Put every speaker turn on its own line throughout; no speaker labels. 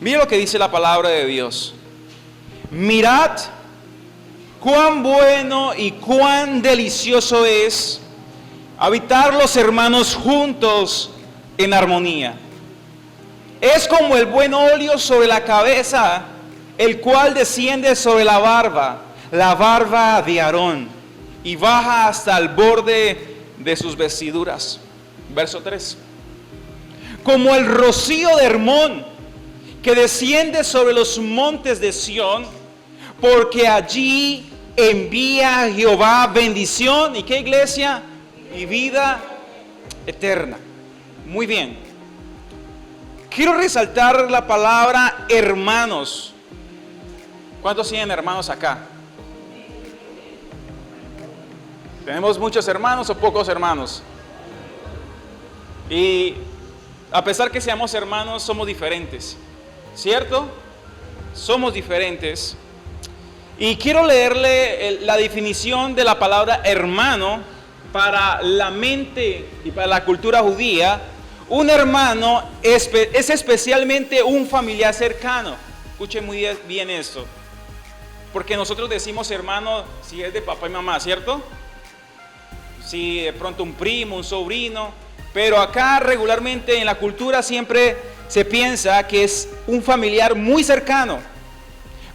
Mira lo que dice la palabra de Dios. Mirad cuán bueno y cuán delicioso es habitar los hermanos juntos en armonía. Es como el buen óleo sobre la cabeza, el cual desciende sobre la barba de Aarón, y baja hasta el borde de sus vestiduras. Verso 3. Como el rocío de Hermón, que desciende sobre los montes de Sión, porque allí envía Jehová bendición. ¿Y qué, iglesia? Y vida eterna. Muy bien. Quiero resaltar la palabra hermanos. ¿Cuántos tienen hermanos acá? ¿Tenemos muchos hermanos o pocos hermanos? Y a pesar que seamos hermanos, somos diferentes, ¿cierto? Somos diferentes. Y quiero leerle la definición de la palabra hermano para la mente y para la cultura judía. Un hermano es especialmente un familiar cercano. Escuchen muy bien esto. Porque nosotros decimos hermano si es de papá y mamá, ¿cierto? Si de pronto un primo, un sobrino. Pero acá regularmente en la cultura siempre se piensa que es un familiar muy cercano.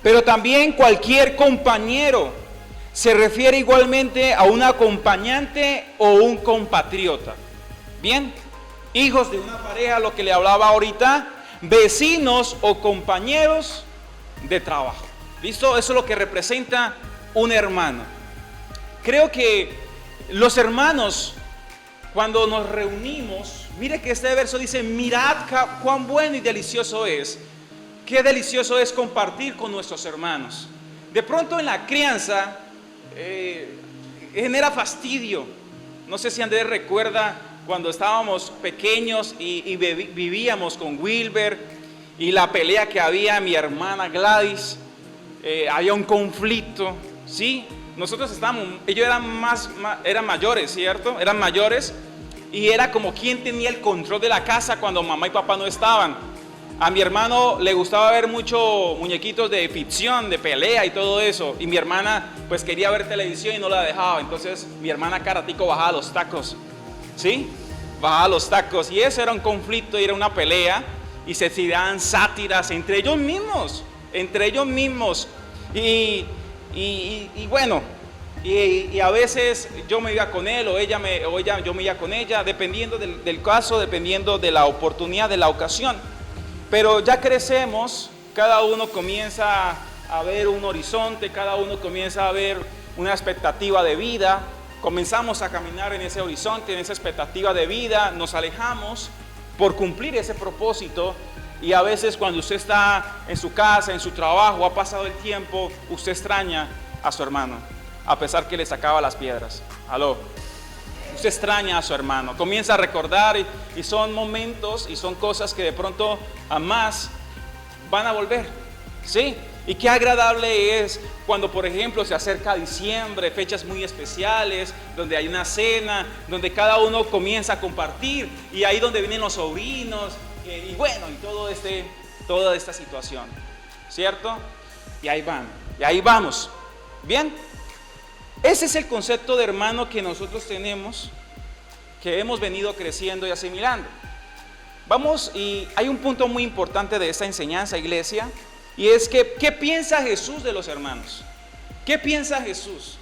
Pero también cualquier compañero se refiere igualmente a un acompañante o un compatriota. Bien, hijos de una pareja, lo que le hablaba ahorita, vecinos o compañeros de trabajo. ¿Listo? Eso es lo que representa un hermano. Creo que los hermanos, cuando nos reunimos, mire que este verso dice, mirad cuán bueno y delicioso es. Qué delicioso es compartir con nuestros hermanos. De pronto en la crianza genera fastidio. No sé si Andrés recuerda cuando estábamos pequeños y vivíamos con Wilber y la pelea que había, mi hermana Gladys, había un conflicto, ¿sí? Nosotros ellos eran mayores, ¿cierto? Eran mayores y era como quien tenía el control de la casa cuando mamá y papá no estaban. A mi hermano le gustaba ver mucho muñequitos de ficción, de pelea y todo eso. Y mi hermana pues quería ver televisión y no la dejaba. Entonces mi hermana caratico bajaba los tacos, ¿sí? Bajaba los tacos y eso era un conflicto y era una pelea. Y se tiraban sátiras entre ellos mismos. Y bueno, y a veces yo me iba con él o yo me iba con ella, dependiendo del caso, dependiendo de la oportunidad, de la ocasión. Pero ya crecemos, cada uno comienza a ver un horizonte, cada uno comienza a ver una expectativa de vida, comenzamos a caminar en ese horizonte, en esa expectativa de vida, nos alejamos por cumplir ese propósito y a veces cuando usted está en su casa, en su trabajo, ha pasado el tiempo, usted extraña a su hermano, a pesar que le sacaba las piedras. ¿Aló? Usted extraña a su hermano, comienza a recordar y son momentos y son cosas que de pronto jamás van a volver, ¿sí? Y qué agradable es cuando, por ejemplo, se acerca diciembre, fechas muy especiales, donde hay una cena, donde cada uno comienza a compartir y ahí donde vienen los sobrinos y bueno, y toda esta situación, ¿cierto? Y ahí vamos, ¿bien? Ese es el concepto de hermano que nosotros tenemos, que hemos venido creciendo y asimilando. Vamos, y hay un punto muy importante de esta enseñanza, iglesia, y es que, ¿qué piensa Jesús de los hermanos? ¿Qué piensa Jesús?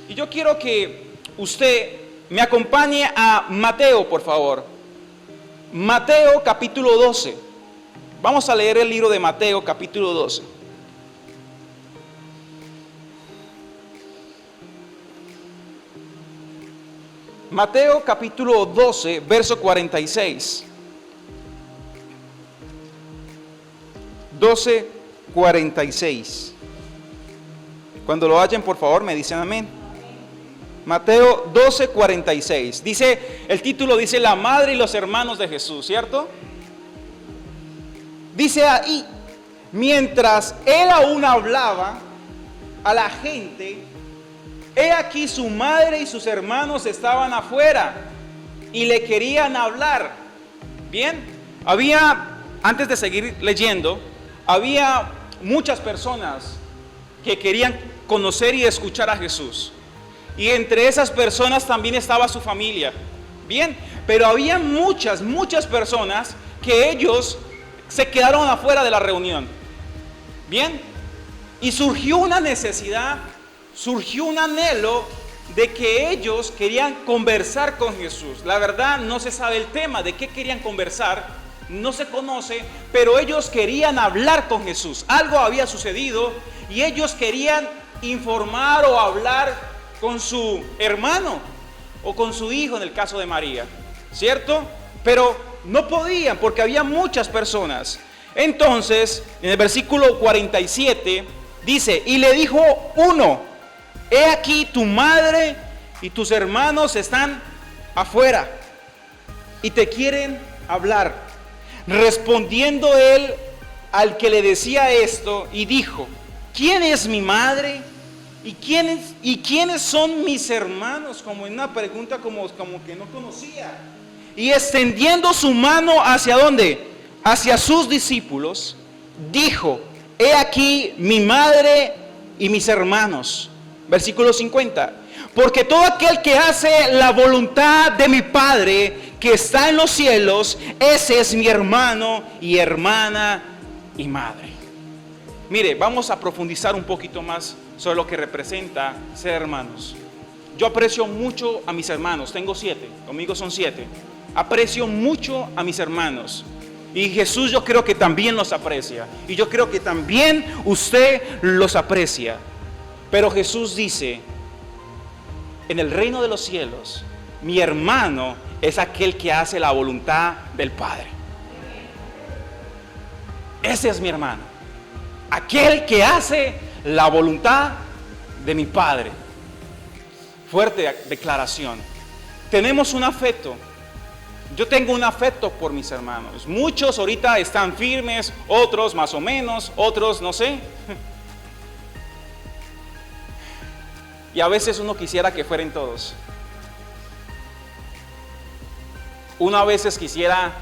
Y yo quiero que usted me acompañe a Mateo, por favor. Mateo capítulo 12. Vamos a leer el libro de Mateo capítulo 12. Mateo capítulo 12, verso 46. 12:46. Cuando lo hallen, por favor, me dicen amén. Mateo 12:46. Dice, el título dice la madre y los hermanos de Jesús, ¿cierto? Dice ahí, mientras él aún hablaba a la gente, he aquí su madre y sus hermanos estaban afuera y le querían hablar. Bien, había antes de seguir leyendo, había muchas personas que querían conocer y escuchar a Jesús. Y entre esas personas también estaba su familia. Bien, pero había muchas personas que ellos se quedaron afuera de la reunión. Bien, y surgió una necesidad, surgió un anhelo de que ellos querían conversar con Jesús. La verdad no se sabe el tema de qué querían conversar, no se conoce, pero ellos querían hablar con Jesús. Algo había sucedido y ellos querían informar o hablar con su hermano o con su hijo en el caso de María, ¿cierto? Pero no podían porque había muchas personas. Entonces, en el versículo 47 dice, y le dijo uno, he aquí tu madre y tus hermanos están afuera y te quieren hablar. Respondiendo él al que le decía esto y dijo, ¿quién es mi madre? ¿Y quiénes son mis hermanos? Como en una pregunta como que no conocía. Y extendiendo su mano ¿hacia dónde? Hacia sus discípulos, dijo, he aquí mi madre y mis hermanos. Versículo 50. Porque todo aquel que hace la voluntad de mi Padre que está en los cielos, ese es mi hermano y hermana y madre. Mire, vamos a profundizar un poquito más sobre lo que representa ser hermanos. Yo aprecio mucho a mis hermanos, tengo 7, conmigo son 7. Aprecio mucho a mis hermanos. Y Jesús yo creo que también los aprecia. Y yo creo que también usted los aprecia. Pero Jesús dice, en el reino de los cielos, mi hermano es aquel que hace la voluntad del Padre. Ese es mi hermano. Aquel que hace la voluntad de mi Padre. Fuerte declaración. Tenemos un afecto. Yo tengo un afecto por mis hermanos. Muchos ahorita están firmes, otros más o menos, otros no sé. Y a veces uno quisiera que fueran todos. Uno a veces quisiera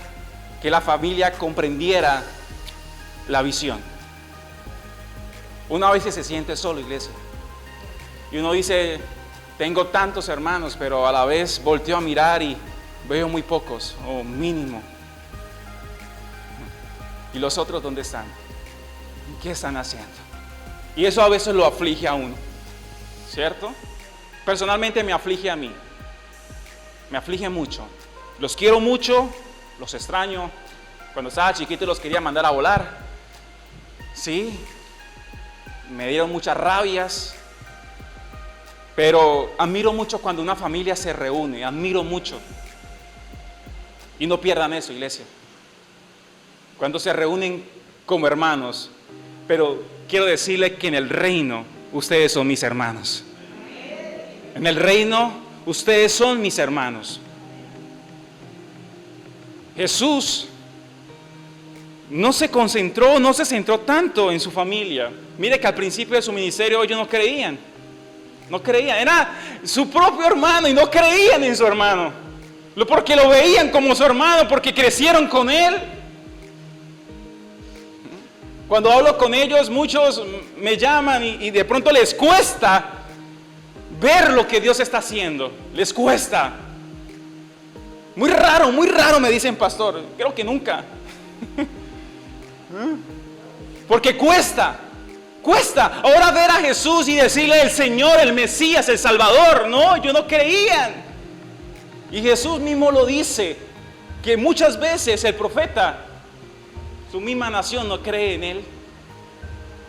que la familia comprendiera la visión. Uno a veces se siente solo, iglesia. Y uno dice, tengo tantos hermanos, pero a la vez volteo a mirar y veo muy pocos, o mínimo. ¿Y los otros dónde están? ¿Qué están haciendo? Y eso a veces lo aflige a uno, ¿cierto? Personalmente me aflige a mí. Me aflige mucho. Los quiero mucho, los extraño. Cuando estaba chiquito los quería mandar a volar. Sí, me dieron muchas rabias. Pero admiro mucho cuando una familia se reúne, admiro mucho. Y no pierdan eso, iglesia. Cuando se reúnen como hermanos. Pero quiero decirle que en el reino ustedes son mis hermanos. En el reino ustedes son mis hermanos. Jesús no se centró tanto en su familia. Mire que al principio de su ministerio ellos no creían. No creían, era su propio hermano y no creían en su hermano. Porque lo veían como su hermano, porque crecieron con él. Cuando hablo con ellos, muchos me llaman y de pronto les cuesta ver lo que Dios está haciendo. Les cuesta. Muy raro me dicen, pastor. Creo que nunca. Porque cuesta. Ahora ver a Jesús y decirle el Señor, el Mesías, el Salvador. No, ellos no creían. Y Jesús mismo lo dice, que muchas veces el profeta, su misma nación no cree en él.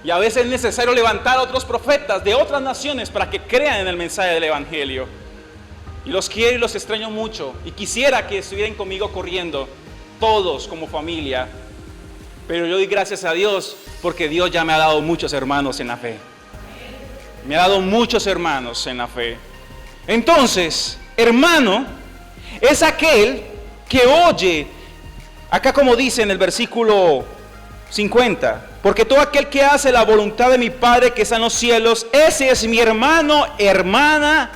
Y a veces es necesario levantar a otros profetas de otras naciones para que crean en el mensaje del Evangelio. Y los quiero y los extraño mucho. Y quisiera que estuvieran conmigo corriendo, todos como familia. Pero yo doy gracias a Dios porque Dios ya me ha dado muchos hermanos en la fe. Me ha dado muchos hermanos en la fe. Entonces, hermano es aquel que oye, acá como dice en el versículo 50, porque todo aquel que hace la voluntad de mi Padre que está en los cielos, ese es mi hermano, hermana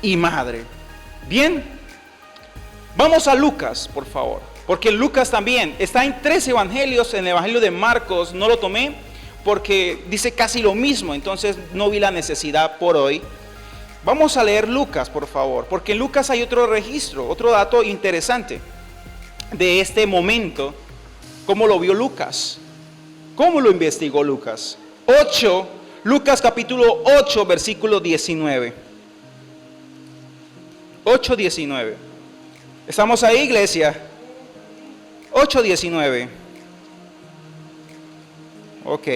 y madre. Bien, vamos a Lucas, por favor. Porque Lucas también está en 3 evangelios. En el evangelio de Marcos no lo tomé porque dice casi lo mismo, entonces no vi la necesidad por hoy. Vamos a leer Lucas, por favor, porque en Lucas hay otro registro, otro dato interesante de este momento. ¿Cómo lo vio Lucas? ¿Cómo lo investigó Lucas? Lucas capítulo 8, versículo 19. 8:19. ¿Estamos ahí, iglesia? 8:19. Ok.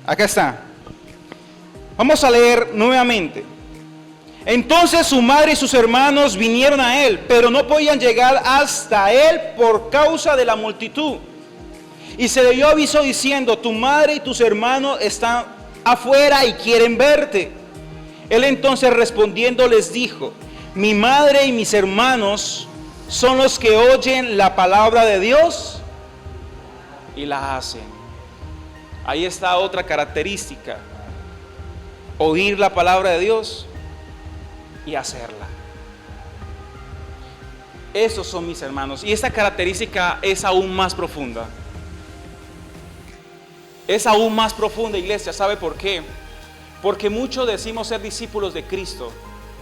Acá está. Vamos a leer nuevamente. Entonces su madre y sus hermanos vinieron a él, pero no podían llegar hasta él por causa de la multitud. Y se le dio aviso diciendo: tu madre y tus hermanos están afuera y quieren verte. Él entonces respondiendo les dijo: mi madre y mis hermanos son los que oyen la palabra de Dios y la hacen. Ahí está otra característica: oír la palabra de Dios y hacerla. Esos son mis hermanos. Y esta característica es aún más profunda. Es aún más profunda, iglesia. ¿Sabe por qué? Porque muchos decimos ser discípulos de Cristo,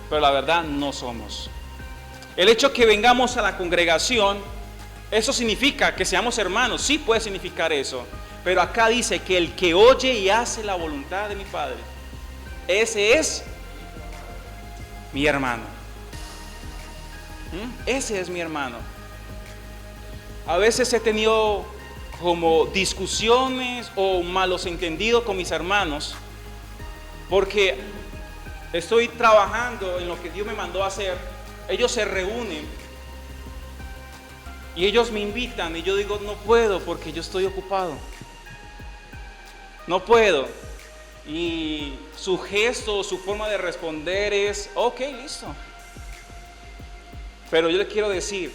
pero la verdad no somos. El hecho que vengamos a la congregación, eso significa que seamos hermanos. Sí puede significar eso. Pero acá dice que el que oye y hace la voluntad de mi Padre, ese es mi hermano. Ese es mi hermano. A veces he tenido como discusiones o malos entendidos con mis hermanos, porque estoy trabajando en lo que Dios me mandó a hacer. Ellos se reúnen y ellos me invitan y yo digo: no puedo porque yo estoy ocupado. No puedo. Y su gesto, su forma de responder es: ok, listo. Pero yo les quiero decir,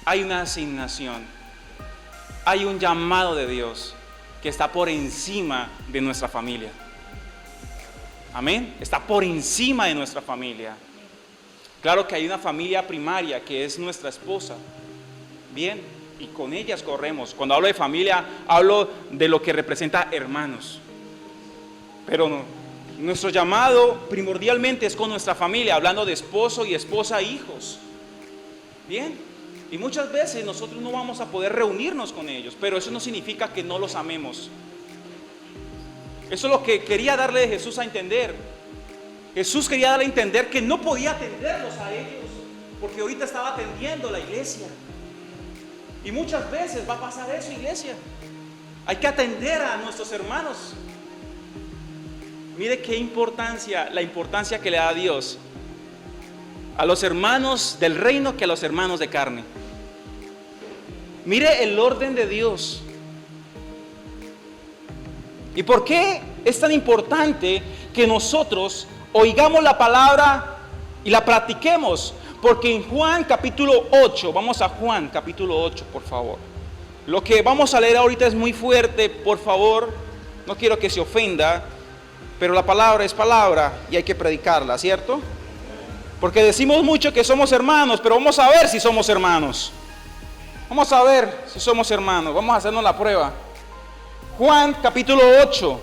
hay una asignación, hay un llamado de Dios que está por encima de nuestra familia. Amén. Está por encima de nuestra familia. Claro que hay una familia primaria que es nuestra esposa. Bien, y con ellas corremos. Cuando hablo de familia, hablo de lo que representa hermanos. Pero no, nuestro llamado primordialmente es con nuestra familia, hablando de esposo y esposa e hijos. Bien, y muchas veces nosotros no vamos a poder reunirnos con ellos, pero eso no significa que no los amemos. Eso es lo que quería darle Jesús a entender. Jesús quería darle a entender que no podía atenderlos a ellos, porque ahorita estaba atendiendo la iglesia. Y muchas veces va a pasar eso, iglesia. Hay que atender a nuestros hermanos. Mire qué importancia, la importancia que le da a Dios a los hermanos del reino que a los hermanos de carne. Mire el orden de Dios. ¿Y por qué es tan importante que nosotros oigamos la palabra y la practiquemos? Porque en Juan capítulo 8, vamos a Juan capítulo 8, por favor. Lo que vamos a leer ahorita es muy fuerte, por favor, no quiero que se ofenda, pero la palabra es palabra y hay que predicarla, ¿cierto? Porque decimos mucho que somos hermanos, pero vamos a ver si somos hermanos. Vamos a ver si somos hermanos, vamos a hacernos la prueba. Juan capítulo 8,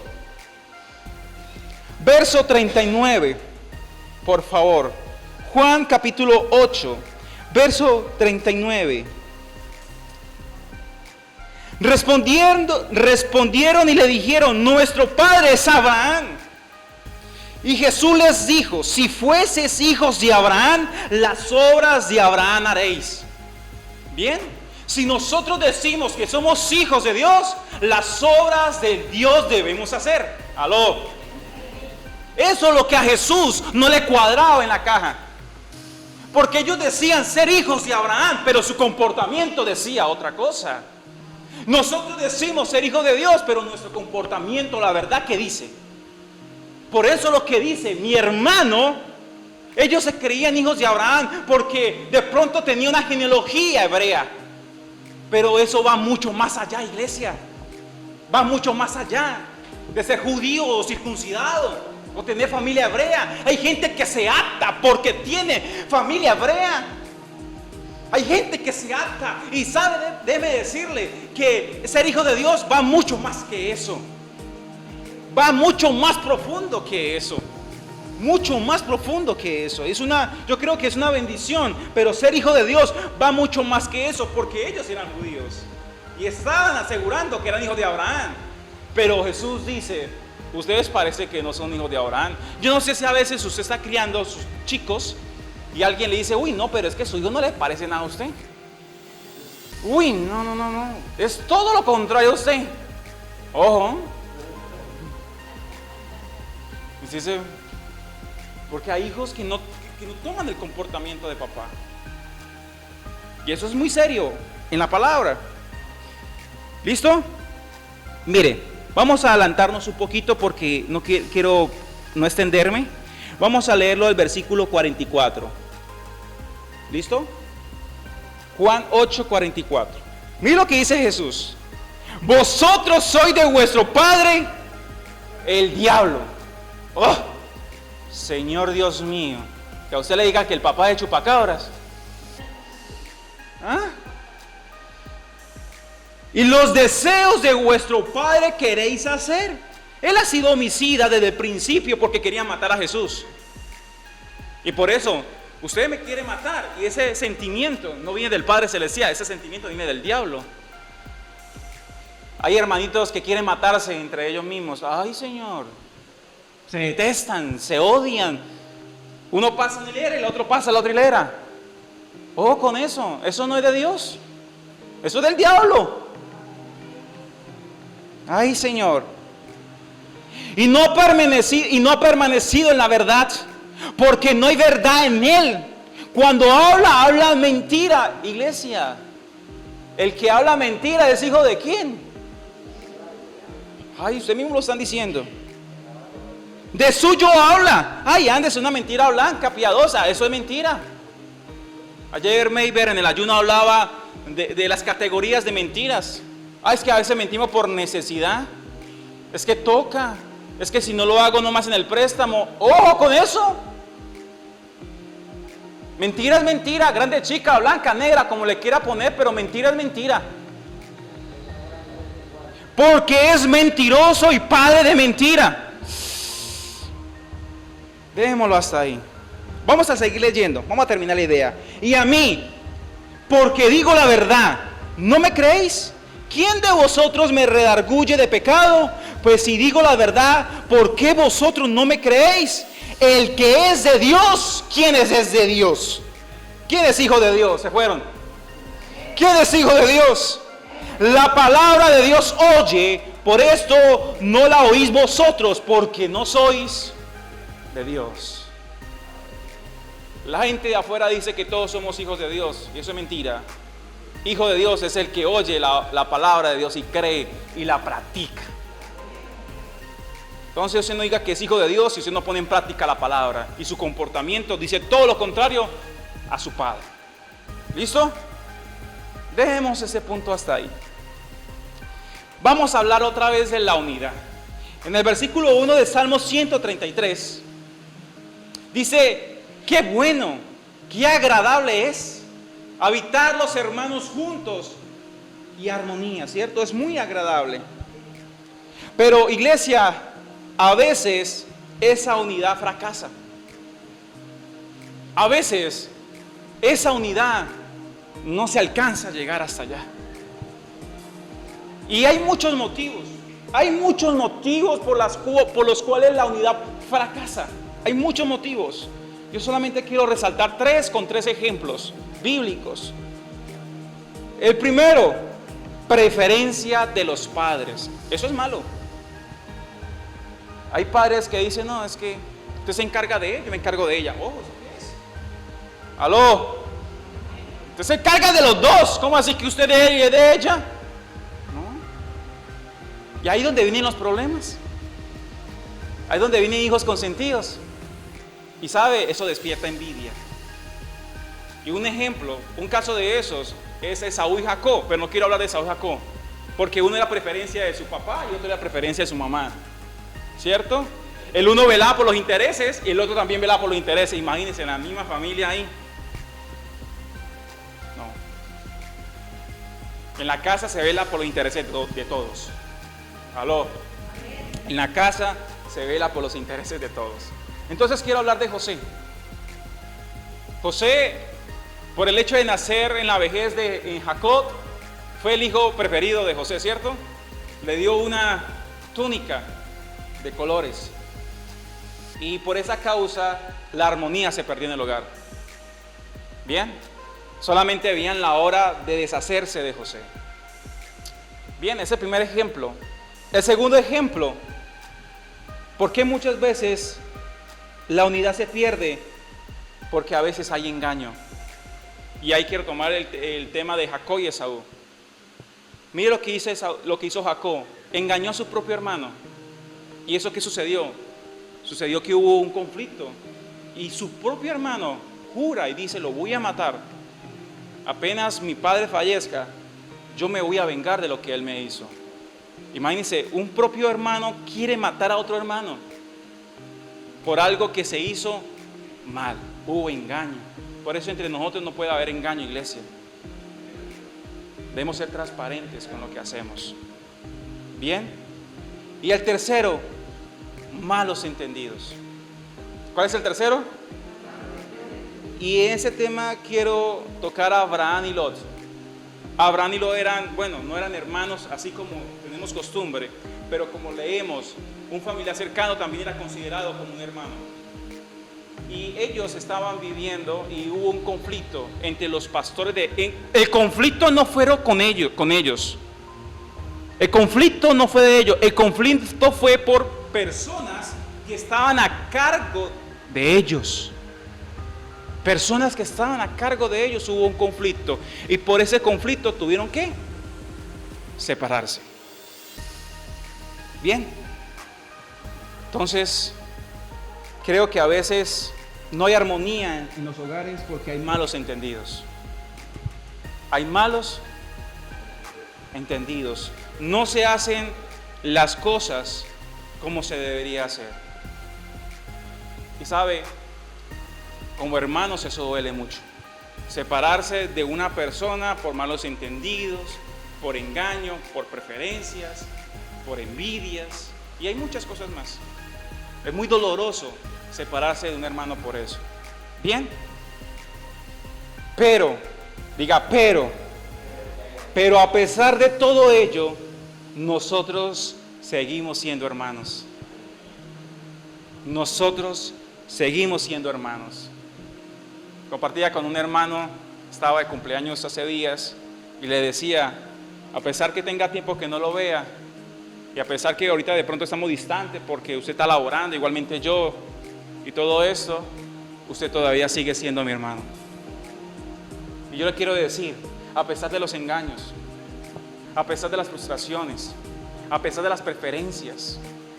verso 39, por favor. Juan capítulo 8, verso 39. Respondieron y le dijeron: nuestro padre es Abraham. Y Jesús les dijo: si fueses hijos de Abraham, las obras de Abraham haréis. Bien, si nosotros decimos que somos hijos de Dios, las obras de Dios debemos hacer. Aló. Eso es lo que a Jesús no le cuadraba en la caja. Porque ellos decían ser hijos de Abraham, pero su comportamiento decía otra cosa. Nosotros decimos ser hijos de Dios, pero nuestro comportamiento, la verdad, que dice. Por eso lo que dice mi hermano, ellos se creían hijos de Abraham porque de pronto tenía una genealogía hebrea. Pero eso va mucho más allá, iglesia. Va mucho más allá de ser judío o circuncidado o tener familia hebrea. Hay gente que se ata porque tiene familia hebrea. Hay gente que se ata y sabe, déjeme decirle que ser hijo de Dios va mucho más que eso. Va mucho más profundo que eso. Mucho más profundo que eso. Yo creo que es una bendición, pero ser hijo de Dios va mucho más que eso, porque ellos eran judíos y estaban asegurando que eran hijos de Abraham. Pero Jesús dice, ustedes parece que no son hijos de Abraham. Yo no sé si a veces usted está criando a sus chicos y alguien le dice, uy, no, pero es que su hijo no le parece nada a usted. Uy, no. Es todo lo contrario a usted. Ojo. Y dice, porque hay hijos que no toman el comportamiento de papá. Y eso es muy serio en la palabra. ¿Listo? Mire, vamos a adelantarnos un poquito porque no quiero no extenderme. Vamos a leerlo del versículo 44. ¿Listo? Juan 8:44. Mira lo que dice Jesús. Vosotros sois de vuestro padre el diablo. Oh, Señor Dios mío, que a usted le diga que el papá es chupacabras. ¿Ah? Y los deseos de vuestro padre queréis hacer. Él ha sido homicida desde el principio porque quería matar a Jesús. Y por eso, usted me quiere matar. Y ese sentimiento no viene del Padre Celestial, ese sentimiento viene del diablo. Hay hermanitos que quieren matarse entre ellos mismos. Ay, Señor. Se detestan, se odian. Uno pasa en hilera y el otro pasa en la otra hilera. Ojo con eso. Eso no es de Dios. Eso es del diablo. Ay, Señor. Y no ha permanecido en la verdad, porque no hay verdad en él. Cuando habla mentira. Iglesia, el que habla mentira es hijo de quién. Ay, usted mismo lo están diciendo. De suyo habla. Ay, andes una mentira blanca, piadosa. Eso es mentira. Ayer Mayber en el ayuno hablaba de las categorías de mentiras. Ay, es que a veces mentimos por necesidad. Es que toca. Es que si no lo hago nomás en el préstamo. ¡Ojo con eso! Mentira es mentira. Grande, chica, blanca, negra, como le quiera poner. Pero mentira es mentira. Porque es mentiroso y padre de mentira. Dejémoslo hasta ahí. Vamos a seguir leyendo. Vamos a terminar la idea. Y a mí, porque digo la verdad, ¿no me creéis? ¿Quién de vosotros me redarguye de pecado? Pues si digo la verdad, ¿por qué vosotros no me creéis? El que es de Dios, ¿quién es de Dios? ¿Quién es hijo de Dios? Se fueron. ¿Quién es hijo de Dios? La palabra de Dios oye, por esto no la oís vosotros, porque no sois de Dios. La gente de afuera dice que todos somos hijos de Dios, y eso es mentira. Hijo de Dios es el que oye la palabra de Dios y cree y la practica. Entonces usted no diga que es hijo de Dios si usted no pone en práctica la palabra y su comportamiento dice todo lo contrario a su padre. ¿Listo? Dejemos ese punto hasta ahí. Vamos a hablar otra vez de la unidad. En el versículo 1 de Salmo 133 dice: qué bueno, qué agradable es habitar los hermanos juntos y armonía, ¿cierto? Es muy agradable. Pero, iglesia, a veces esa unidad fracasa. A veces esa unidad no se alcanza a llegar hasta allá. Y hay muchos motivos. Hay muchos motivos por los cuales la unidad fracasa. Hay muchos motivos. Yo solamente quiero resaltar con tres ejemplos bíblicos. El primero, preferencia de los padres. Eso es malo. Hay padres que dicen: no, es que usted se encarga de él, yo me encargo de ella. Oh, ¿eso qué es? Aló. Usted se encarga de los dos. ¿Cómo así que usted de él y de ella? No. Y ahí es donde vienen los problemas. Ahí es donde vienen hijos consentidos. Y sabe, eso despierta envidia. Y un ejemplo, un caso de esos es Esaú y Jacob. Pero no quiero hablar de Esaú y Jacob, porque uno era preferencia de su papá y otro era preferencia de su mamá, ¿cierto? El uno velaba por los intereses y el otro también velaba por los intereses. Imagínense, la misma familia ahí. No. En la casa se vela por los intereses de todos. Aló. En la casa se vela por los intereses de todos. Entonces quiero hablar de José. José, por el hecho de nacer en la vejez en Jacob, fue el hijo preferido de José, ¿cierto? Le dio una túnica de colores. Y por esa causa la armonía se perdió en el hogar. Bien, solamente veían la hora de deshacerse de José. Bien, ese es el primer ejemplo. El segundo ejemplo, ¿por qué muchas veces la unidad se pierde? Porque a veces hay engaño. Y ahí quiero tomar el tema de Jacob y Esaú. Mire lo que hizo Jacob. Engañó a su propio hermano. ¿Y eso qué sucedió? Sucedió que hubo un conflicto. Y su propio hermano jura y dice: lo voy a matar. Apenas mi padre fallezca, yo me voy a vengar de lo que él me hizo. Imagínense, un propio hermano quiere matar a otro hermano por algo que se hizo mal. Hubo engaño. Por eso entre nosotros no puede haber engaño, iglesia. Debemos ser transparentes con lo que hacemos. Bien. Y el tercero, malos entendidos. ¿Cuál es el tercero? Y en ese tema quiero tocar a Abraham y Lot. Abraham y Lot no eran hermanos así como tenemos costumbre, pero como leemos, un familiar cercano también era considerado como un hermano. Y ellos estaban viviendo y hubo un conflicto entre los pastores el conflicto no fue con ellos. El conflicto no fue de ellos, el conflicto fue por personas que estaban a cargo de ellos. Personas que estaban a cargo de ellos, hubo un conflicto. Y por ese conflicto tuvieron que separarse. Bien. Entonces, creo que a veces no hay armonía en los hogares porque hay malos entendidos. Hay malos entendidos. No se hacen las cosas como se debería hacer. Y sabe, como hermanos eso duele mucho. Separarse de una persona por malos entendidos, por engaño, por preferencias, por envidias, y hay muchas cosas más. Es muy doloroso separarse de un hermano por eso. Bien. Pero a pesar de todo ello, nosotros seguimos siendo hermanos. Nosotros seguimos siendo hermanos. Compartía con un hermano, estaba de cumpleaños hace días, y le decía, a pesar que tenga tiempo que no lo vea, y a pesar que ahorita de pronto estamos distantes porque usted está laborando, igualmente yo, y todo esto, usted todavía sigue siendo mi hermano. Y yo le quiero decir, a pesar de los engaños, a pesar de las frustraciones, a pesar de las preferencias,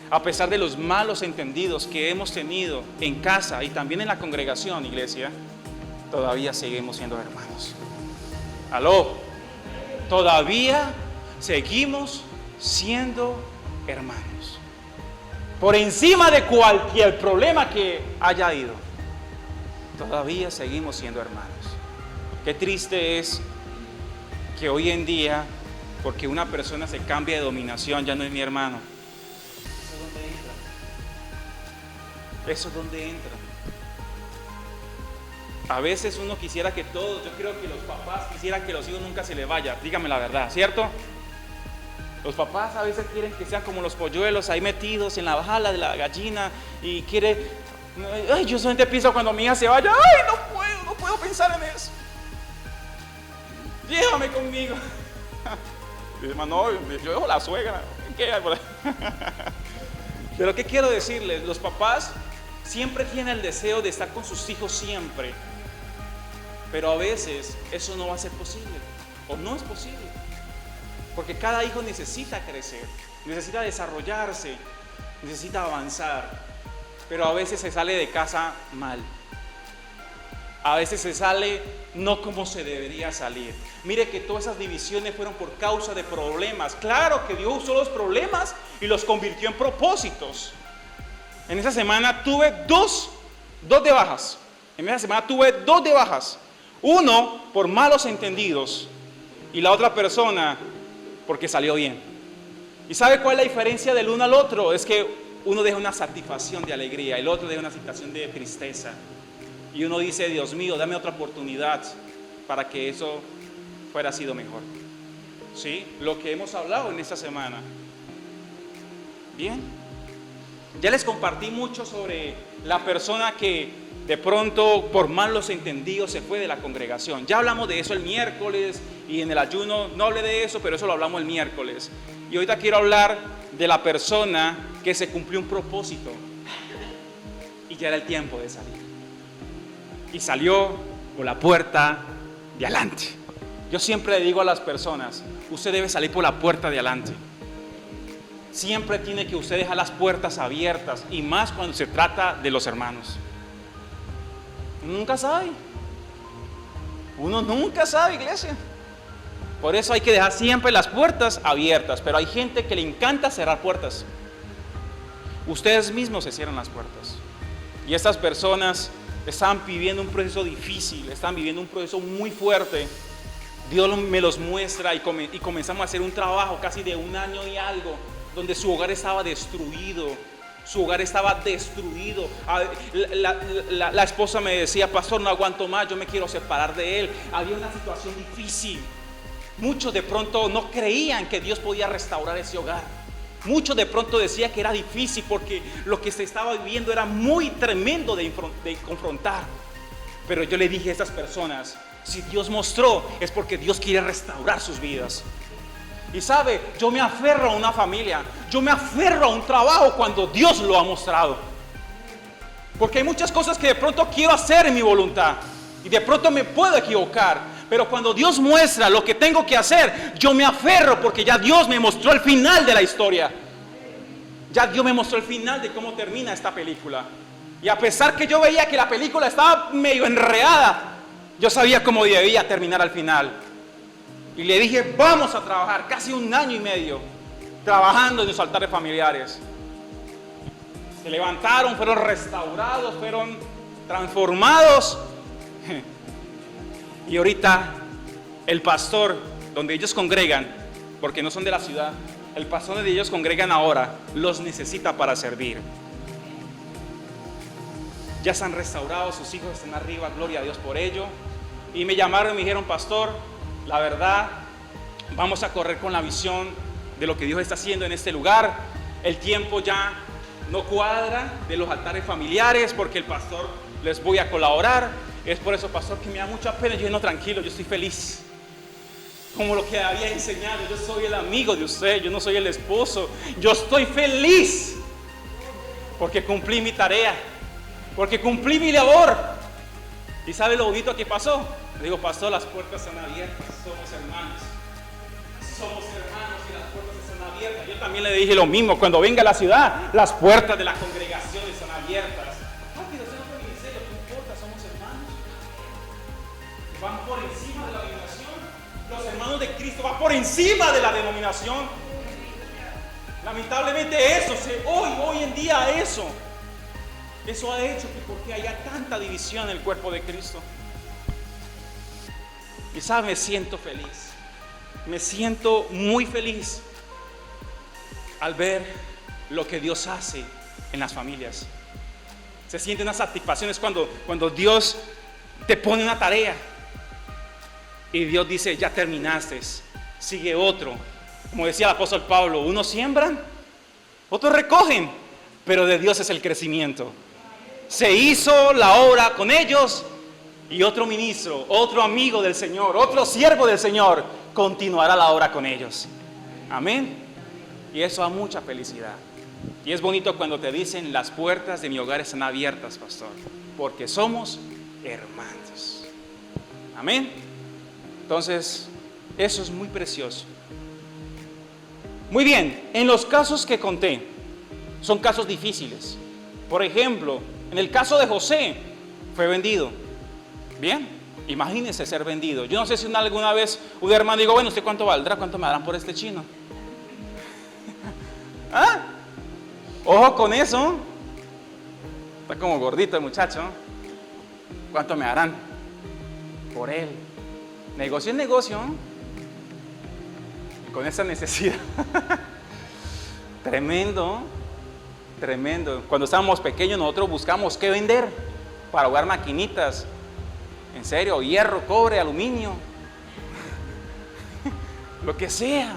a pesar de los malos entendidos que hemos tenido en casa y también en la congregación, iglesia, todavía seguimos siendo hermanos. Aló, todavía seguimos siendo hermanos. Por encima de cualquier problema que haya ido, todavía seguimos siendo hermanos. Qué triste es que hoy en día, porque una persona se cambia de dominación, ya no es mi hermano. ¿Eso es donde entra? A veces uno quisiera que todos, yo creo que los papás quisieran que los hijos nunca se les vaya, dígame la verdad, ¿cierto? Los papás a veces quieren que sean como los polluelos ahí metidos en la jala de la gallina y yo solamente pienso cuando mi hija se vaya, no puedo pensar en eso. Llévame conmigo. Y hermano, yo dejo la suegra. ¿Qué hay por ahí? Pero ¿qué quiero decirles? Los papás siempre tienen el deseo de estar con sus hijos siempre. Pero a veces eso no va a ser posible. O no es posible. Porque cada hijo necesita crecer, necesita desarrollarse, necesita avanzar. Pero a veces se sale de casa mal. A veces se sale no como se debería salir. Mire que todas esas divisiones fueron por causa de problemas. Claro que Dios usó los problemas y los convirtió en propósitos. En esa semana tuve dos de bajas. Uno por malos entendidos Y la otra persona porque salió bien. ¿Y sabe cuál es la diferencia del uno al otro? Es que uno deja una satisfacción de alegría, el otro deja una situación de tristeza. Y uno dice, Dios mío, dame otra oportunidad para que eso fuera sido mejor. ¿Sí? Lo que hemos hablado en esta semana. Bien. Ya les compartí mucho sobre la persona que de pronto por malos entendidos se fue de la congregación. Ya hablamos de eso el miércoles y en el ayuno no hablé de eso, pero eso lo hablamos el miércoles. Y ahorita quiero hablar de la persona que se cumplió un propósito y ya era el tiempo de salir. Y salió por la puerta de adelante. Yo siempre le digo a las personas, usted debe salir por la puerta de adelante. Siempre tiene que usted dejar las puertas abiertas, y más cuando se trata de los hermanos. Uno nunca sabe, iglesia. Por eso hay que dejar siempre las puertas abiertas, pero hay gente que le encanta cerrar puertas. Ustedes mismos se cierran las puertas. Y estas personas están viviendo un proceso difícil, están viviendo un proceso muy fuerte. Dios me los muestra y comenzamos a hacer un trabajo casi de 1 año y algo, donde su hogar estaba destruido. Su hogar estaba destruido. La esposa me decía, pastor, no aguanto más, yo me quiero separar de él. Había una situación difícil. Muchos de pronto no creían que Dios podía restaurar ese hogar. Muchos de pronto decían que era difícil porque lo que se estaba viviendo era muy tremendo de confrontar. Pero yo le dije a estas personas, si Dios mostró, es porque Dios quiere restaurar sus vidas. Y sabe, yo me aferro a una familia, yo me aferro a un trabajo cuando Dios lo ha mostrado. Porque hay muchas cosas que de pronto quiero hacer en mi voluntad y de pronto me puedo equivocar. Pero cuando Dios muestra lo que tengo que hacer, yo me aferro porque ya Dios me mostró el final de la historia. Ya Dios me mostró el final de cómo termina esta película. Y a pesar que yo veía que la película estaba medio enredada, yo sabía cómo debía terminar al final. Y le dije, vamos a trabajar, casi 1 año y medio, trabajando en los altares familiares. Se levantaron, fueron restaurados, fueron transformados. Y ahorita el pastor donde ellos congregan, porque no son de la ciudad, el pastor donde ellos congregan ahora los necesita para servir. Ya están restaurados, sus hijos están arriba, gloria a Dios por ello. Y me llamaron y me dijeron, pastor, la verdad, vamos a correr con la visión de lo que Dios está haciendo en este lugar. El tiempo ya no cuadra de los altares familiares porque el pastor les voy a colaborar. Es por eso, pastor, que me da mucha pena. Yo dije, no, tranquilo, yo estoy feliz. Como lo que había enseñado, yo soy el amigo de usted, yo no soy el esposo. Yo estoy feliz porque cumplí mi tarea, porque cumplí mi labor. ¿Y sabe lo bonito que pasó? Le digo, pastor, las puertas están abiertas, somos hermanos y las puertas están abiertas. Yo también le dije lo mismo, cuando venga a la ciudad, las puertas de la congregación están abiertas. Pero eso no fue ministerio, no importa, somos hermanos. Van por encima de la denominación. Los hermanos de Cristo van por encima de la denominación. Lamentablemente hoy en día eso ha hecho que porque haya tanta división en el cuerpo de Cristo. Y sabe, me siento feliz, me siento muy feliz al ver lo que Dios hace en las familias. Se siente una satisfacción, es cuando Dios te pone una tarea y Dios dice, ya terminaste, sigue otro. Como decía el apóstol Pablo, unos siembran, otros recogen, pero de Dios es el crecimiento. Se hizo la obra con ellos. Y otro ministro, otro amigo del Señor, otro siervo del Señor, continuará la obra con ellos. Amén. Y eso da mucha felicidad. Y es bonito cuando te dicen, las puertas de mi hogar están abiertas, pastor, porque somos hermanos. Amén. Entonces, eso es muy precioso. Muy bien, en los casos que conté, son casos difíciles. Por ejemplo, en el caso de José, fue vendido. Bien, imagínense ser vendido. Yo no sé si alguna vez un hermano dijo, bueno, ¿usted cuánto valdrá? ¿Cuánto me darán por este chino? ¿Ah? Ojo con eso. Está como gordito el muchacho. ¿Cuánto me darán por él? Negocio es negocio. con esa necesidad. Tremendo, tremendo. Cuando estábamos pequeños nosotros buscamos qué vender para jugar maquinitas. En serio, hierro, cobre, aluminio. Lo que sea.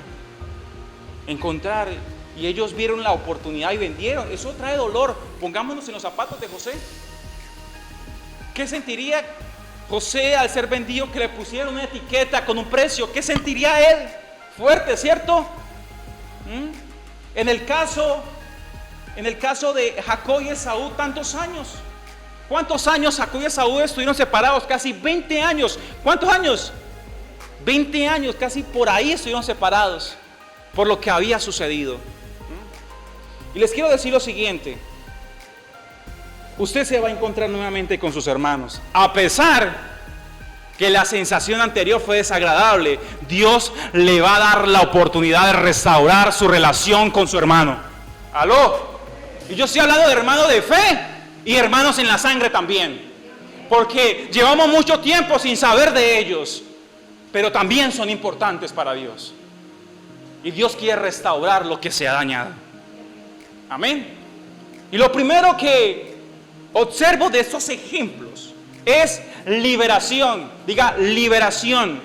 Encontrar. Y ellos vieron la oportunidad y vendieron. Eso trae dolor. Pongámonos en los zapatos de José. ¿Qué sentiría José al ser vendido, que le pusieron una etiqueta con un precio? ¿Qué sentiría él? Fuerte, ¿cierto? En el caso de Jacob y Esaú, tantos años. ¿Cuántos años Jacob y Esaú estuvieron separados? Casi 20 años. ¿Cuántos años? 20 años, casi por ahí estuvieron separados por lo que había sucedido. Y les quiero decir lo siguiente: usted se va a encontrar nuevamente con sus hermanos. A pesar que la sensación anterior fue desagradable, Dios le va a dar la oportunidad de restaurar su relación con su hermano. ¿Aló? Y yo estoy hablando de hermanos de fe y hermanos en la sangre también, porque llevamos mucho tiempo sin saber de ellos, pero también son importantes para Dios. Y Dios quiere restaurar lo que se ha dañado. Amén. Y lo primero que observo de estos ejemplos es liberación. Diga, liberación.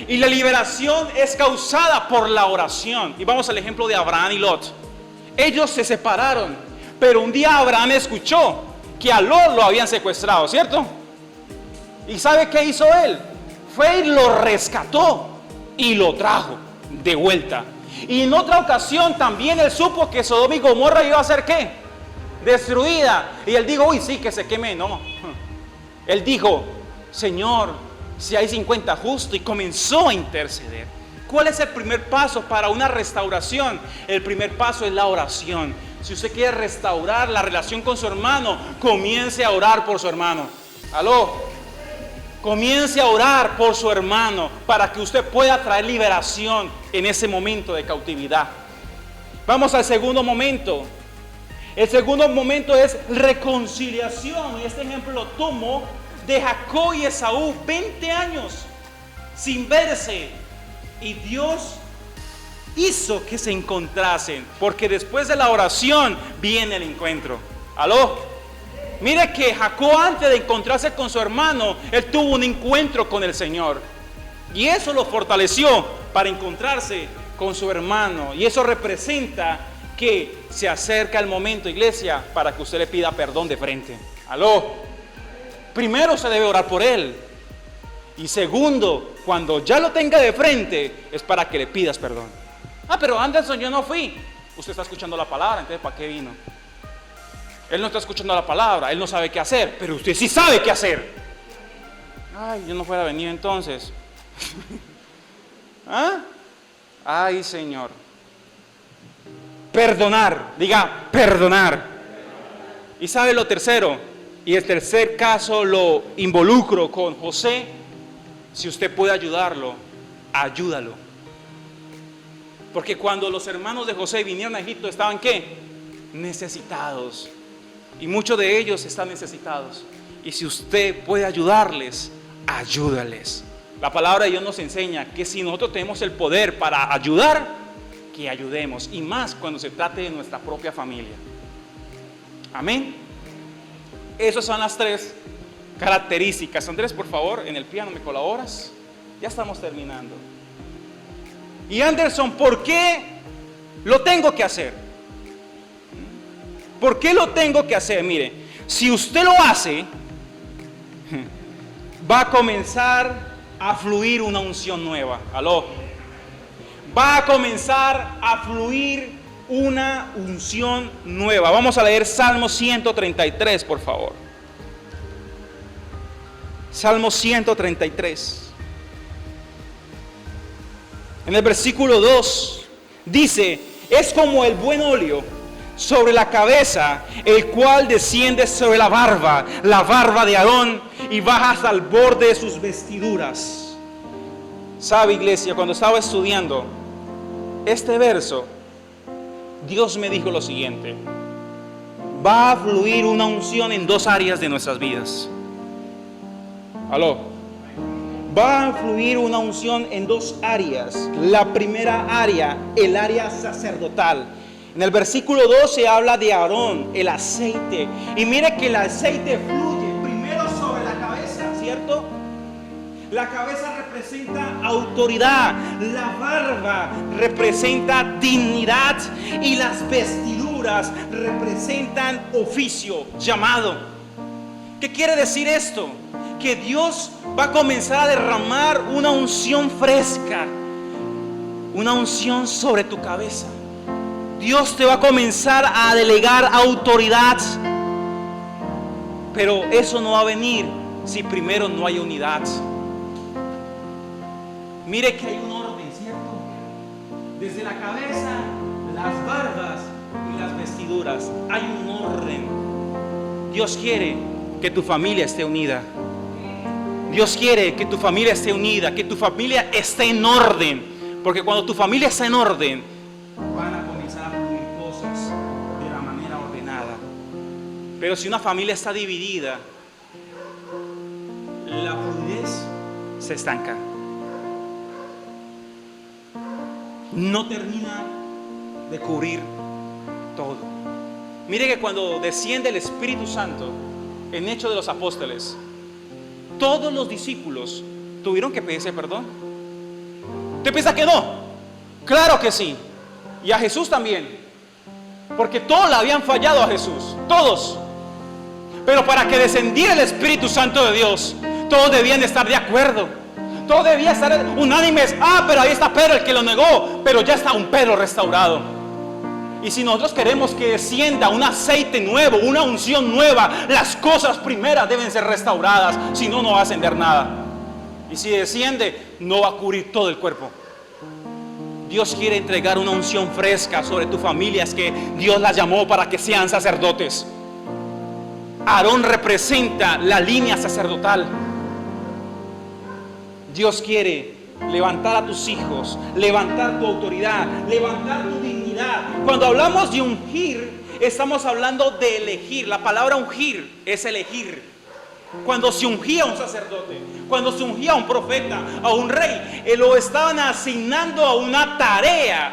Y la liberación es causada por la oración. Y vamos al ejemplo de Abraham y Lot. Ellos se separaron, pero un día Abraham escuchó que a Lot lo habían secuestrado, ¿cierto? ¿Y sabe qué hizo él? Fue y lo rescató y lo trajo de vuelta. Y en otra ocasión también él supo que Sodoma y Gomorra iba a ser ¿qué? Destruida. Y él dijo, uy, sí, que se queme. No. Él dijo, Señor, si hay 50 justos, y comenzó a interceder. ¿Cuál es el primer paso para una restauración? El primer paso es la oración. Si usted quiere restaurar la relación con su hermano, comience a orar por su hermano. ¿Aló? Comience a orar por su hermano para que usted pueda traer liberación en ese momento de cautividad. Vamos al segundo momento. El segundo momento es reconciliación. Y este ejemplo lo tomo de Jacob y Esaú. 20 años sin verse. Y Dios hizo que se encontrasen. Porque después de la oración viene el encuentro. ¿Aló? Mire que Jacob, antes de encontrarse con su hermano, él tuvo un encuentro con el Señor. Y eso lo fortaleció para encontrarse con su hermano. Y eso representa que se acerca el momento, iglesia, para que usted le pida perdón de frente. ¿Aló? Primero se debe orar por él. Y segundo, cuando ya lo tenga de frente, es para que le pidas perdón. Ah, pero Anderson, yo no fui. Usted está escuchando la palabra, entonces ¿para qué vino? Él no está escuchando la palabra, él no sabe qué hacer, pero usted sí sabe qué hacer. Ay, yo no fuera venido entonces. ¿Ah? Ay, Señor. Perdonar, diga, perdonar. Y sabe lo tercero, y el tercer caso lo involucro con José. Si usted puede ayudarlo, ayúdalo. Porque cuando los hermanos de José vinieron a Egipto, ¿estaban qué? Necesitados. Y muchos de ellos están necesitados. Y si usted puede ayudarles, ayúdales. La palabra de Dios nos enseña que si nosotros tenemos el poder para ayudar, que ayudemos. Y más cuando se trate de nuestra propia familia. Amén. Esas son las tres características. Andrés, por favor, en el piano me colaboras. Ya estamos terminando. Y Anderson, ¿por qué lo tengo que hacer? ¿Por qué lo tengo que hacer? Mire, si usted lo hace, va a comenzar a fluir una unción nueva. ¿Aló? Va a comenzar a fluir una unción nueva. Vamos a leer Salmo 133, por favor. Salmo 133. En el versículo 2 dice, es como el buen óleo sobre la cabeza, el cual desciende sobre la barba de Aarón, y baja hasta el borde de sus vestiduras. Sabe, iglesia, cuando estaba estudiando este verso, Dios me dijo lo siguiente: va a fluir una unción en dos áreas de nuestras vidas. ¿Aló? va a fluir una unción en dos áreas. La primera área, el área sacerdotal. En el versículo 12 habla de Aarón, el aceite. Y mire que el aceite fluye primero sobre la cabeza, ¿cierto? La cabeza representa autoridad, la barba representa dignidad y las vestiduras representan oficio, llamado. ¿Qué quiere decir esto? Que Dios va a comenzar a derramar una unción fresca, una unción sobre tu cabeza. Dios te va a comenzar a delegar autoridad, pero eso no va a venir si primero no hay unidad. Mire que hay un orden, ¿cierto? Desde la cabeza, las barbas y las vestiduras, hay un orden. Dios quiere que tu familia esté unida. Dios quiere que tu familia esté unida, que tu familia esté en orden, porque cuando tu familia está en orden, van a comenzar a fluir cosas de la manera ordenada. Pero si una familia está dividida, la fluidez se estanca. No termina de cubrir todo. Mire que cuando desciende el Espíritu Santo en Hechos de los Apóstoles, todos los discípulos tuvieron que pedirse perdón. ¿Usted piensa que no? Claro que sí. Y a Jesús también. Porque todos le habían fallado a Jesús. Todos. Pero para que descendiera el Espíritu Santo de Dios, todos debían estar de acuerdo. Todos debían estar unánimes. Pero ahí está Pedro, el que lo negó. Pero ya está un Pedro restaurado. Y si nosotros queremos que descienda un aceite nuevo, una unción nueva, las cosas primeras deben ser restauradas. Si no, no va a ascender nada. Y si desciende, no va a cubrir todo el cuerpo. Dios quiere entregar una unción fresca sobre tu familia. Es que Dios las llamó para que sean sacerdotes. Aarón representa la línea sacerdotal. Dios quiere levantar a tus hijos, levantar tu autoridad, levantar tu dignidad. Cuando hablamos de ungir, estamos hablando de elegir. La palabra ungir es elegir. Cuando se ungía a un sacerdote, cuando se ungía a un profeta, a un rey, lo estaban asignando a una tarea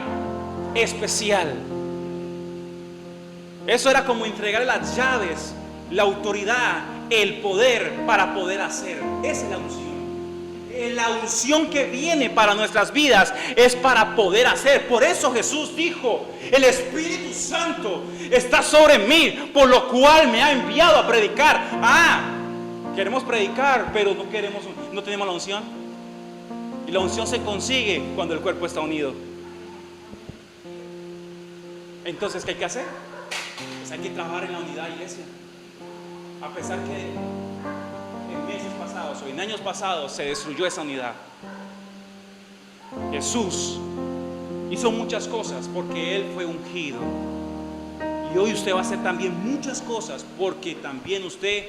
especial. Eso era como entregarle las llaves, la autoridad, el poder para poder hacer. Esa es la unción. La unción que viene para nuestras vidas es para poder hacer. Por eso Jesús dijo: el Espíritu Santo está sobre mí, por lo cual me ha enviado a predicar. Queremos predicar, pero no tenemos la unción. Y la unción se consigue cuando el cuerpo está unido. Entonces, ¿qué hay que hacer? Pues hay que trabajar en la unidad, iglesia. A pesar que en meses pasados o en años pasados se destruyó esa unidad, Jesús hizo muchas cosas porque Él fue ungido. Y hoy usted va a hacer también muchas cosas porque también usted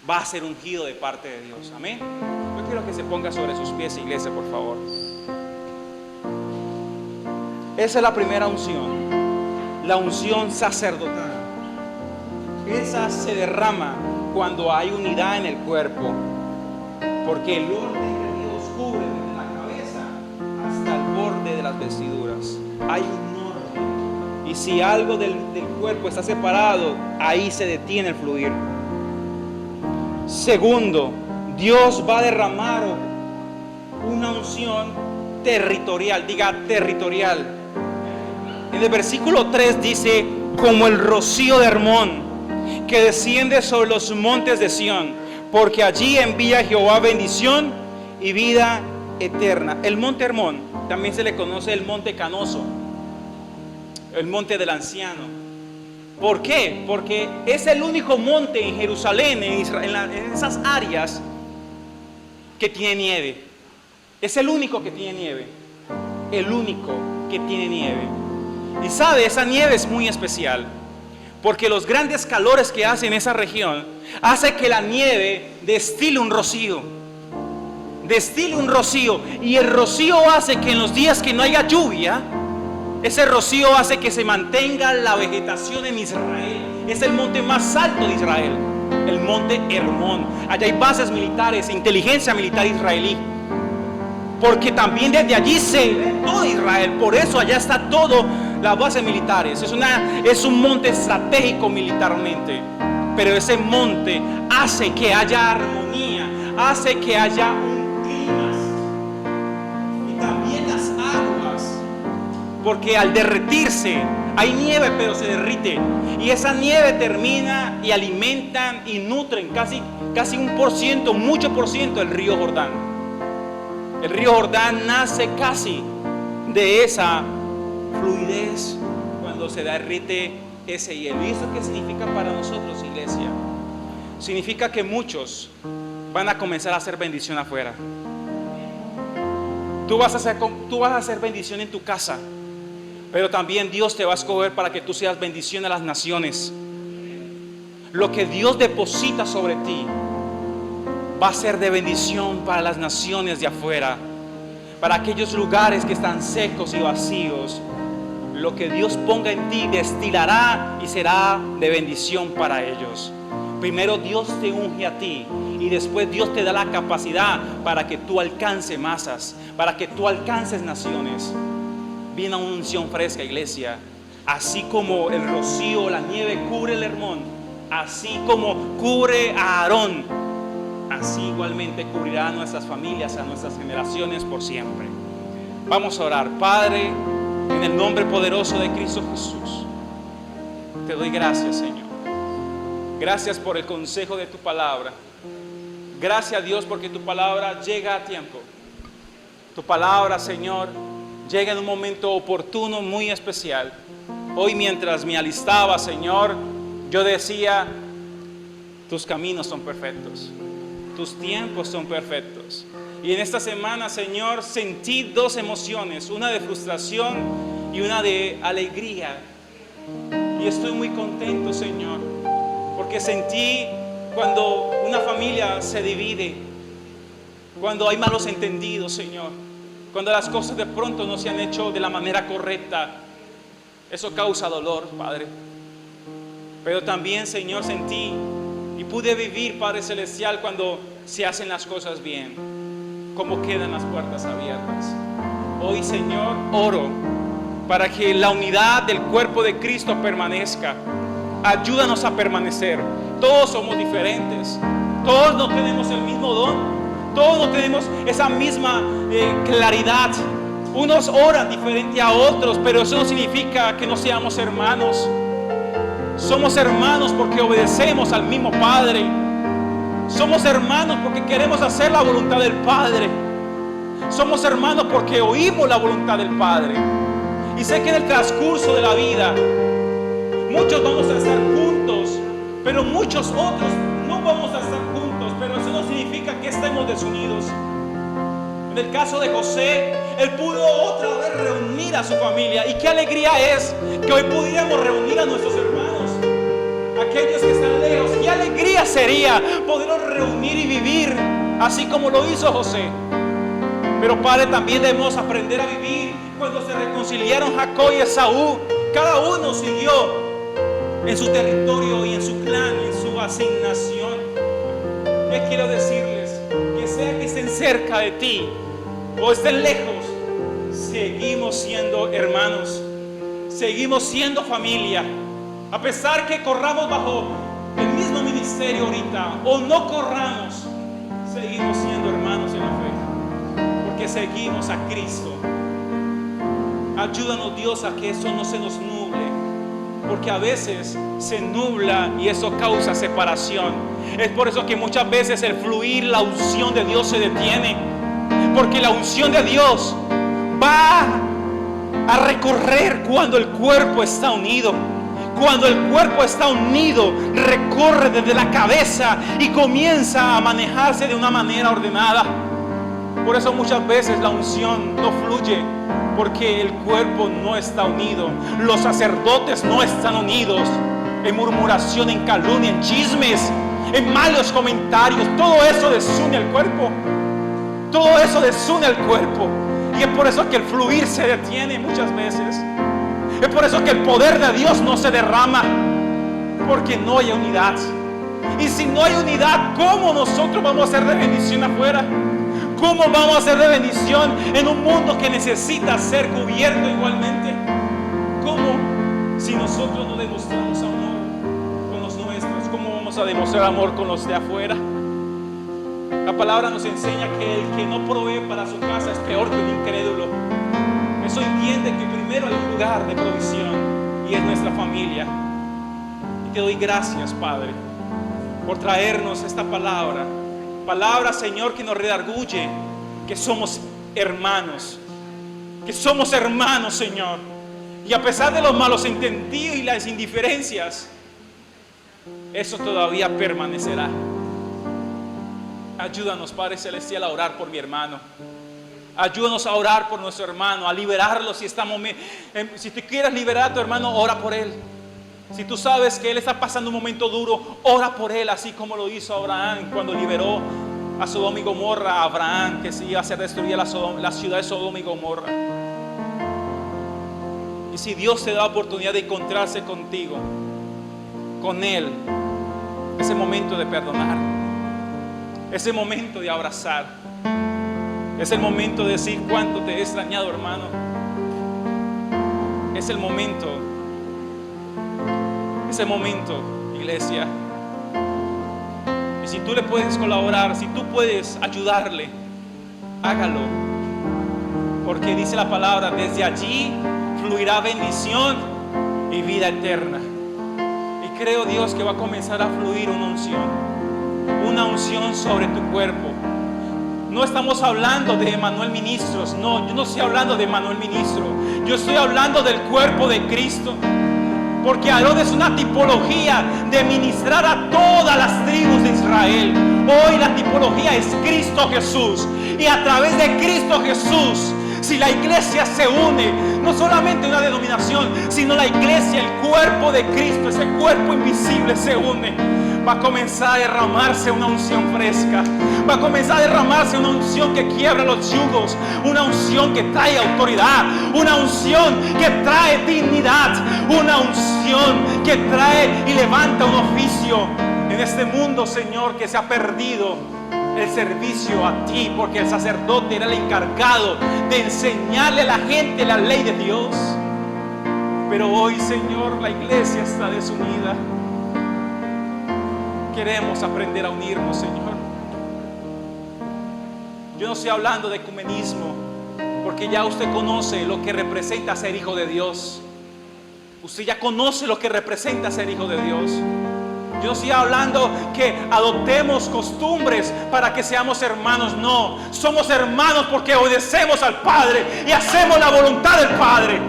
va a ser ungido de parte de Dios. Amén. Yo quiero que se ponga sobre sus pies, iglesia, por favor. Esa es la primera unción, la unción sacerdotal. Esa se derrama cuando hay unidad en el cuerpo, porque el orden de Dios cubre desde la cabeza hasta el borde de las vestiduras. Hay un orden, y si algo del cuerpo está separado, ahí se detiene el fluir. Segundo, Dios va a derramar una unción territorial. Diga territorial. En el versículo 3 dice: como el rocío de Hermón, que desciende sobre los montes de Sión, porque allí envía Jehová bendición y vida eterna. El monte Hermón también se le conoce el monte Canoso, el monte del anciano. ¿Por qué? Porque es el único monte en Jerusalén, en Israel, en esas áreas, que tiene nieve. Es el único que tiene nieve. El único que tiene nieve. Y sabe, esa nieve es muy especial, porque los grandes calores que hace en esa región hace que la nieve destile un rocío. Destile un rocío. Y el rocío hace que en los días que no haya lluvia, ese rocío hace que se mantenga la vegetación en Israel. Es el monte más alto de Israel, el monte Hermón. Allá hay bases militares, inteligencia militar israelí. porque también desde allí se ve todo Israel. Por eso allá está todo, las bases militares. Es un monte estratégico militarmente, pero ese monte hace que haya armonía, hace que haya un clima, y también las aguas, porque al derretirse hay nieve, pero se derrite, y esa nieve termina y alimentan y nutren casi 1%, mucho por ciento el río Jordán. El río Jordán nace casi de esa fluidez cuando se derrite ese hielo. ¿Y eso qué significa para nosotros, iglesia? Significa que muchos van a comenzar a hacer bendición afuera. Tú vas a hacer bendición en tu casa, pero también Dios te va a escoger para que tú seas bendición a las naciones. Lo que Dios deposita sobre ti va a ser de bendición para las naciones de afuera, para aquellos lugares que están secos y vacíos. Lo que Dios ponga en ti destilará y será de bendición para ellos. Primero Dios te unge a ti y después Dios te da la capacidad para que tú alcances masas, para que tú alcances naciones. Viene una unción fresca, iglesia. Así como el rocío, la nieve cubre el Hermón, así como cubre a Aarón, así igualmente cubrirá a nuestras familias, a nuestras generaciones por siempre. Vamos a orar. Padre, en el nombre poderoso de Cristo Jesús, te doy gracias, Señor. Gracias por el consejo de tu palabra. Gracias, Dios, porque tu palabra llega a tiempo. Tu palabra, Señor, llega en un momento oportuno, muy especial. Hoy, mientras me alistaba, Señor, yo decía: tus caminos son perfectos, tus tiempos son perfectos. Y en esta semana, Señor, sentí dos emociones, una de frustración y una de alegría. Y estoy muy contento, Señor, porque sentí cuando una familia se divide, cuando hay malos entendidos, Señor, cuando las cosas de pronto no se han hecho de la manera correcta. Eso causa dolor, Padre. Pero también, Señor, sentí y pude vivir, Padre Celestial, cuando se hacen las cosas bien, cómo quedan las puertas abiertas. Hoy, Señor, oro para que la unidad del cuerpo de Cristo permanezca. Ayúdanos a permanecer. Todos somos diferentes, todos no tenemos el mismo don, todos no tenemos esa misma claridad. Unos oran diferente a otros, pero eso no significa que no seamos hermanos. Somos hermanos porque obedecemos al mismo Padre. Somos hermanos porque queremos hacer la voluntad del Padre. Somos hermanos porque oímos la voluntad del Padre. Y sé que en el transcurso de la vida muchos vamos a estar juntos, pero muchos otros no vamos a estar juntos. Pero eso no significa que estemos desunidos. En el caso de José, él pudo otra vez reunir a su familia. Y qué alegría es que hoy pudiéramos reunir a nuestros hermanos, aquellos que están lejos. Qué alegría sería poderlos reunir y vivir así como lo hizo José. Pero, Padre, también debemos aprender a vivir cuando se reconciliaron Jacob y Esaú. Cada uno siguió en su territorio y en su clan, en su asignación. Yo quiero decirles que sea que estén cerca de ti o estén lejos, seguimos siendo hermanos, seguimos siendo familia. A pesar que corramos bajo el mismo ministerio ahorita o no corramos, seguimos siendo hermanos en la fe, porque seguimos a Cristo. Ayúdanos, Dios, a que eso no se nos nuble, porque a veces se nubla y eso causa separación. Es por eso que muchas veces el fluir, la unción de Dios se detiene, porque la unción de Dios va a recorrer cuando el cuerpo está unido. Cuando el cuerpo está unido, recorre desde la cabeza y comienza a manejarse de una manera ordenada. Por eso muchas veces la unción no fluye, porque el cuerpo no está unido. Los sacerdotes no están unidos en murmuración, en calumnia, en chismes, en malos comentarios. Todo eso desune el cuerpo. Todo eso desune el cuerpo. Y es por eso que el fluir se detiene muchas veces. Es por eso que el poder de Dios no se derrama, porque no hay unidad. Y si no hay unidad, ¿cómo nosotros vamos a ser de bendición afuera? ¿Cómo vamos a ser de bendición en un mundo que necesita ser cubierto igualmente? ¿Cómo? Si nosotros no demostramos amor con los nuestros, ¿cómo vamos a demostrar amor con los de afuera? La palabra nos enseña que el que no provee para su casa es peor que un incrédulo. Eso entiende que primero hay un lugar de provisión y es nuestra familia. Y te doy gracias, Padre, por traernos esta palabra. Palabra, Señor, que nos redarguye que somos hermanos. Que somos hermanos, Señor. Y a pesar de los malos entendidos y las indiferencias, eso todavía permanecerá. Ayúdanos, Padre Celestial, a orar por mi hermano. Ayúdanos a orar por nuestro hermano, a liberarlo si tú quieres liberar a tu hermano, ora por él. Si tú sabes que él está pasando un momento duro, ora por él, así como lo hizo Abraham cuando liberó a Sodoma y Gomorra, a Abraham, que se iba a hacer destruida la ciudad de Sodoma y Gomorra. Y si Dios te da la oportunidad de encontrarse contigo, con él, es el momento de perdonar, es el momento de abrazar, es el momento de decir cuánto te he extrañado, hermano. Es el momento, iglesia. Y si tú le puedes colaborar, si tú puedes ayudarle, hágalo. Porque dice la palabra, desde allí fluirá bendición y vida eterna. Y creo, Dios, que va a comenzar a fluir una unción sobre tu cuerpo. No estamos hablando de Emanuel Ministros, no, yo no estoy hablando de Emanuel Ministro, yo estoy hablando del cuerpo de Cristo. Porque Aarón es una tipología de ministrar a todas las tribus de Israel. Hoy la tipología es Cristo Jesús. Y a través de Cristo Jesús, si la iglesia se une, no solamente una denominación, sino la iglesia, el cuerpo de Cristo, ese cuerpo invisible se une, va a comenzar a derramarse una unción fresca. Va a comenzar a derramarse una unción que quiebra los yugos, una unción que trae autoridad, una unción que trae dignidad, una unción que trae y levanta un oficio en este mundo, Señor, que se ha perdido el servicio a ti, porque el sacerdote era el encargado de enseñarle a la gente la ley de Dios. Pero hoy, Señor, la iglesia está desunida. Queremos aprender a unirnos, Señor. Yo no estoy hablando de ecumenismo, porque ya usted conoce lo que representa ser hijo de Dios. Usted ya conoce lo que representa ser hijo de Dios. Yo no estoy hablando que adoptemos costumbres para que seamos hermanos. No, somos hermanos porque obedecemos al Padre y hacemos la voluntad del Padre.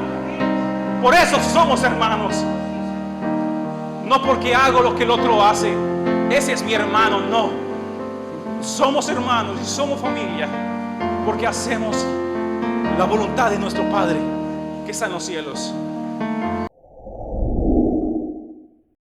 Por eso somos hermanos. No porque hago lo que el otro hace. Ese es mi hermano, no. Somos hermanos y somos familia porque hacemos la voluntad de nuestro Padre que está en los cielos.